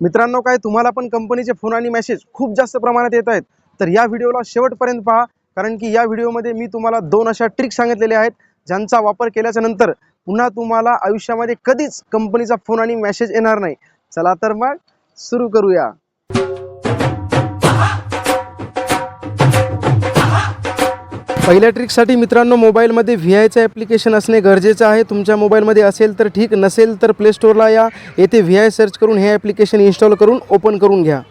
मित्रांनो, काय तुम्हाला पण कंपनीचे फोन आणि मेसेज खूप जास्त प्रमाणात येत आहेत, तर या व्हिडिओला शेवटपर्यंत पहा. कारण की या व्हिडिओमध्ये मी तुम्हाला 2 अशा ट्रिक सांगितलेल्या आहेत, ज्यांचा वापर केल्याच्या नंतर पुन्हा तुम्हाला आयुष्यामध्ये कधीच कंपनीचा फोन आणि मेसेज येणार नाही. चला तर मग सुरू करूया. पहिल्या ट्रिकसाठी मित्रांनो, मोबाईलमध्ये VIचं ॲप्लिकेशन असणे गरजेचं आहे. तुमच्या मोबाईलमध्ये असेल तर ठीक, नसेल तर प्ले स्टोअरला या, येथे VI सर्च करून हे ॲप्लिकेशन इन्स्टॉल करून ओपन करून घ्या.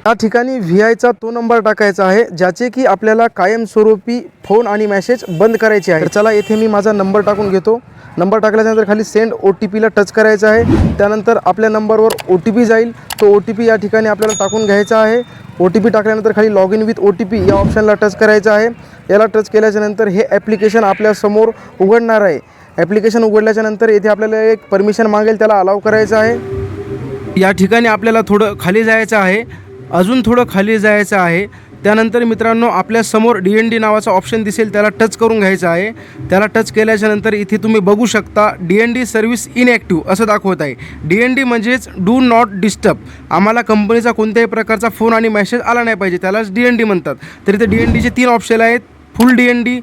या ठिकाणी VIचा तो नंबर टाकायचा आहे ज्याचे की आपल्याला कायमस्वरूपी फोन आणि मेसेज बंद करायचे आहे. तर चला, येथे मी माझा नंबर टाकून घेतो. नंबर टाकल्यानंतर खाली सेंड OTPला टच करायचं आहे. त्यानंतर आपल्या नंबरवर OTP जाईल. तो OTP या ठिकाणी आपल्याला टाकून घ्यायचा आहे. OTP टाकल्यानंतर खाली लॉग इन विथ OTP या ऑप्शनला टच करायचं आहे. याला टच केल्याच्यानंतर हे ॲप्लिकेशन आपल्यासमोर उघडणार आहे. ॲप्लिकेशन उघडल्याच्यानंतर येथे आपल्याला एक परमिशन मागेल, त्याला अलाउ करायचं आहे. या ठिकाणी आपल्याला थोडं खाली जायचं आहे, अजून थोडं खाली जायचं आहे. त्यानंतर मित्रांनो, आपल्यासमोर DND नावाचा ऑप्शन दिसेल, त्याला टच करून घ्यायचं आहे. त्याला टच केल्याच्यानंतर इथे तुम्ही बघू शकता DND सर्व्हिस इनॲक्टिव्ह असं दाखवत आहे. DND म्हणजेच डू नॉट डिस्टर्ब. आम्हाला कंपनीचा कोणत्याही प्रकारचा फोन आणि मेसेज आला नाही पाहिजे, त्यालाच DND म्हणतात. तर इथे DNDचे 3 ऑप्शन आहेत, फुल DND,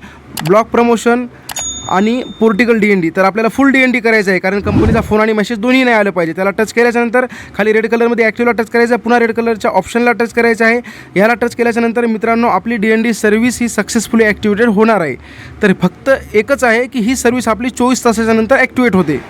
ब्लॉक प्रमोशन आणि पोर्टिकल DND. तर आपल्याला फुल DND करायचं आहे, कारण कंपनीचा फोन आणि मेसेज दोन्ही नाही आलं पाहिजे. त्याला टच केल्याच्यानंतर खाली रेड कलरमध्ये ॲक्टिव्हला टच करायचं आहे, पुन्हा रेड कलरच्या ऑप्शनला टच करायचं आहे. याला टच केल्याच्यानंतर मित्रांनो, आपली DND सर्व्हिस ही सक्सेसफुली ॲक्टिवेटेड होणार आहे. तर फक्त एकच आहे की ही सर्व्हिस आपली 24 तासाच्या नंतर ॲक्टिवेट होते.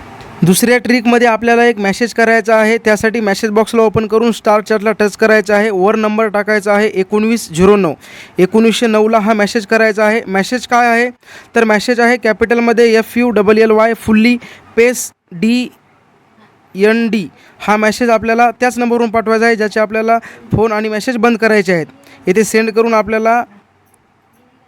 दुसऱ्या ट्रिकमध्ये आपल्याला एक मेसेज करायचा आहे. त्यासाठी मेसेज बॉक्सला ओपन करून स्टार चार्टला टच करायचं आहे. वर नंबर टाकायचा आहे 1909. 1909ला हा मेसेज करायचा आहे. मेसेज काय आहे तर मेसेज आहे कॅपिटलमध्ये FULLY फुल्ली पेस DND. हा मेसेज आपल्याला त्याच नंबरवरून पाठवायचा आहे ज्याचे आपल्याला फोन आणि मेसेज बंद करायचे आहेत. येथे सेंड करून आपल्याला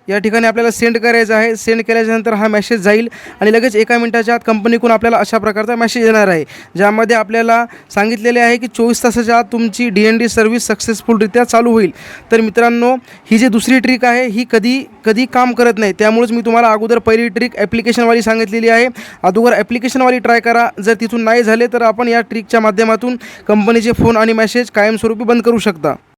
या ठिकाणी आपल्याला सेंड करायचं आहे. सेंड केल्याच्यानंतर हा मेसेज जाईल आणि लगेच 1 मिनिटाच्या आत कंपनीकडून आपल्याला अशा प्रकारचा मेसेज येणार आहे, ज्यामध्ये आपल्याला सांगितलेले आहे की 24 तासाच्या आत तुमची DND सर्व्हिस सक्सेसफुलरित्या चालू होईल. तर मित्रांनो, ही जी दुसरी ट्रिक आहे ही कधी काम करत नाही. त्यामुळेच मी तुम्हाला अगोदर पहिली ट्रिक ॲप्लिकेशनवाली सांगितलेली आहे. अगोदर ॲप्लिकेशनवाली ट्राय करा. जर तिथून नाही झाले तर आपण या ट्रिकच्या माध्यमातून कंपनीचे फोन आणि मेसेज कायमस्वरूपी बंद करू शकता.